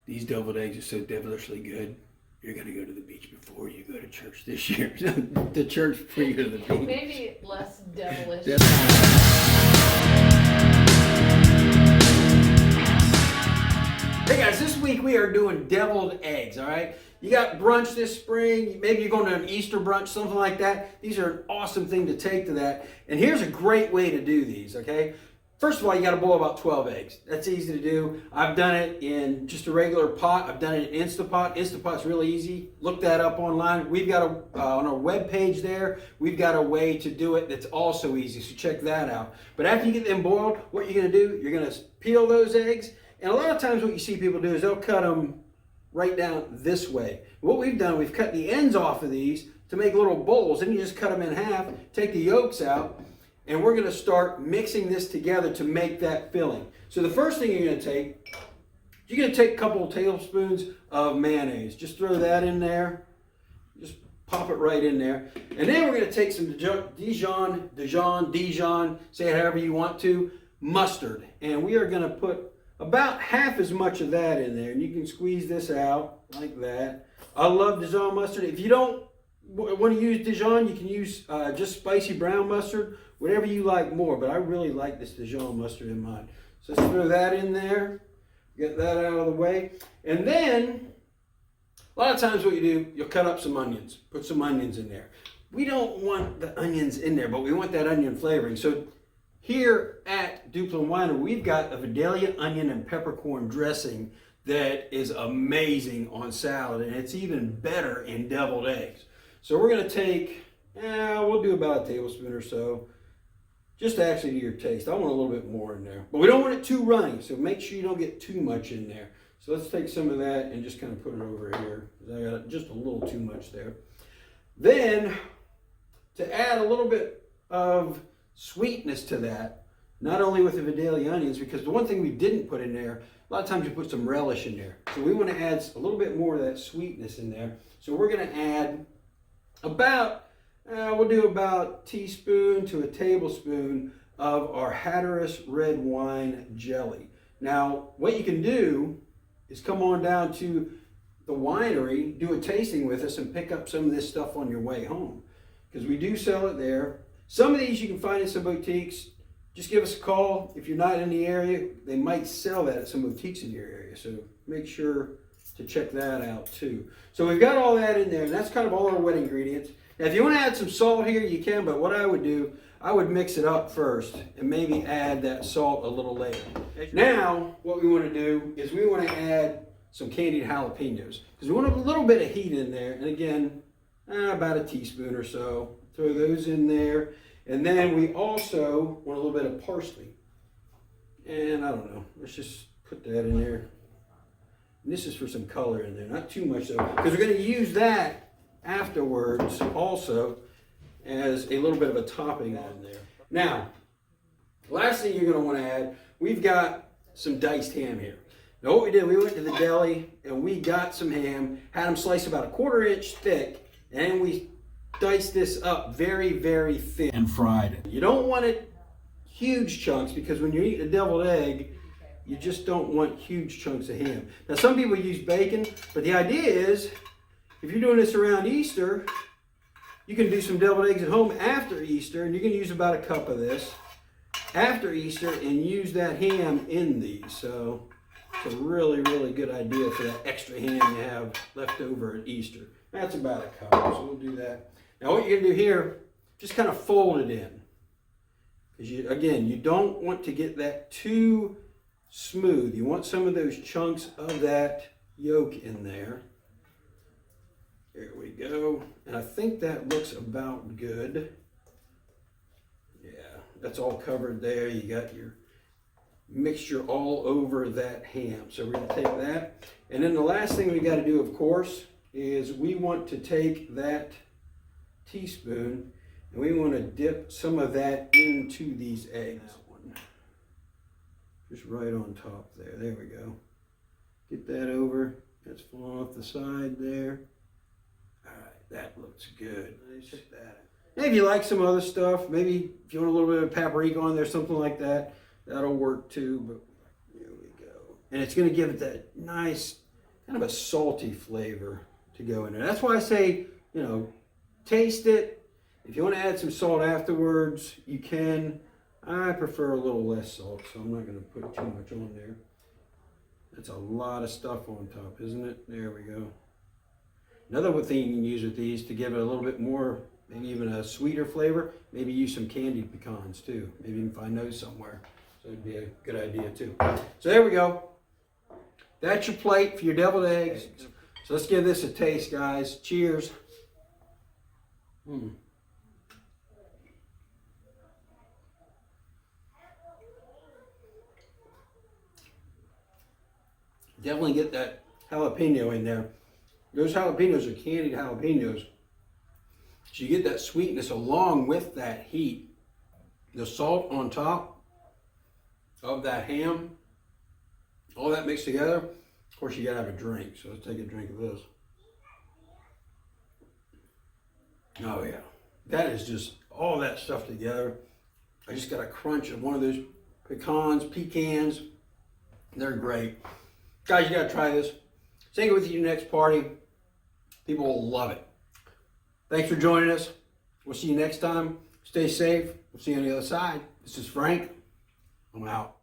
These deviled eggs are so devilishly good. You're going to go to the beach before you go to church this year. The church before you go to the beach. Maybe less devilish. Hey guys, this week we are doing deviled eggs, all right? You got brunch this spring, maybe you're going to an Easter brunch, something like that. These are an awesome thing to take to that. And here's a great way to do these, okay? First of all, you got to boil about 12 eggs. That's easy to do. I've done it in just a regular pot. I've done it in Instapot. Instapot's really easy. Look that up online. We've got on our webpage there, we've got a way to do it that's also easy, so check that out. But after you get them boiled, what you're going to do, you're going to peel those eggs. And a lot of times what you see people do is they'll cut them right down this way. What we've done, we've cut the ends off of these to make little bowls. Then you just cut them in half, take the yolks out, and we're going to start mixing this together to make that filling. So the first thing you're going to take a couple of tablespoons of mayonnaise. Just throw that in there. Just pop it right in there. And then we're going to take some Dijon, say it however you want to, mustard. And we are going to put about half as much of that in there. And you can squeeze this out like that. I love Dijon mustard. If you don't want to use Dijon, you can use just spicy brown mustard, whatever you like more, but I really like this Dijon mustard in mine. So let's throw that in there, get that out of the way. And then, a lot of times what you do, you'll cut up some onions, put some onions in there. We don't want the onions in there, but we want that onion flavoring. So here at Duplin Winery, we've got a Vidalia onion and peppercorn dressing that is amazing on salad, and it's even better in deviled eggs. So we're gonna take, we'll do about a tablespoon or so, just actually to your taste. I want a little bit more in there, but we don't want it too runny, so make sure you don't get too much in there. So let's take some of that and just kind of put it over here. I got just a little too much there. Then, to add a little bit of sweetness to that, not only with the Vidalia onions, because the one thing we didn't put in there, a lot of times you put some relish in there. So we want to add a little bit more of that sweetness in there. So we're going to add about, we'll do about a teaspoon to a tablespoon of our Hatteras red wine jelly. Now, what you can do is come on down to the winery, do a tasting with us, and pick up some of this stuff on your way home, because we do sell it there. Some of these you can find in some boutiques. Just give us a call. If you're not in the area, they might sell that at some boutiques in your area. So make sure to check that out too. So we've got all that in there, and that's kind of all our wet ingredients. Now, if you want to add some salt here, you can, but what I would do, I would mix it up first and maybe add that salt a little later. Now, what we want to do is we want to add some candied jalapenos, because we want a little bit of heat in there. And again, about a teaspoon or so. Throw those in there. And then we also want a little bit of parsley. And I don't know, let's just put that in there. And this is for some color in there, not too much though, because we're going to use that afterwards also as a little bit of a topping on there. Now, last thing you're going to want to add, we've got some diced ham here. Now what we did, we went to the deli and we got some ham, had them sliced about a 1/4 inch thick, and we diced this up very, very thin and fried it. You don't want it huge chunks, because when you eat a deviled egg, you just don't want huge chunks of ham. Now some people use bacon, but the idea is, if you're doing this around Easter, you can do some deviled eggs at home after Easter, and you can use about a cup of this after Easter and use that ham in these. So it's a really, really good idea for that extra ham you have left over at Easter. That's about a cup, so we'll do that. Now what you're going to do here, just kind of fold it in. Because again, you don't want to get that too smooth. You want some of those chunks of that yolk in there. There we go. And I think that looks about good. Yeah, that's all covered there. You got your mixture all over that ham. So we're going to take that. And then the last thing we got to do, of course, is we want to take that teaspoon and we want to dip some of that into these eggs. Just right on top there. There we go. Get that over. That's falling off the side there. All right, that looks good. Check that. Maybe you like some other stuff. Maybe if you want a little bit of paprika on there, something like that, that'll work too. But here we go. And it's going to give it that nice kind of a salty flavor to go in there. That's why I say, you know, taste it. If you want to add some salt afterwards, you can. I prefer a little less salt, so I'm not going to put too much on there. That's a lot of stuff on top, isn't it? There we go. Another thing you can use with these to give it a little bit more, maybe even a sweeter flavor, maybe use some candied pecans too. Maybe you can find those somewhere. So it'd be a good idea too. So there we go. That's your plate for your deviled eggs. So let's give this a taste, guys. Cheers. Definitely get that jalapeno in there. Those jalapenos are candied jalapenos. So you get that sweetness along with that heat. The salt on top of that ham, all that mixed together. Of course, you gotta have a drink. So let's take a drink of this. Oh yeah, that is just all that stuff together. I just got a crunch of one of those pecans. They're great. Guys, you gotta try this. Take it with you next party. People will love it. Thanks for joining us. We'll see you next time. Stay safe. We'll see you on the other side. This is Frank. I'm out.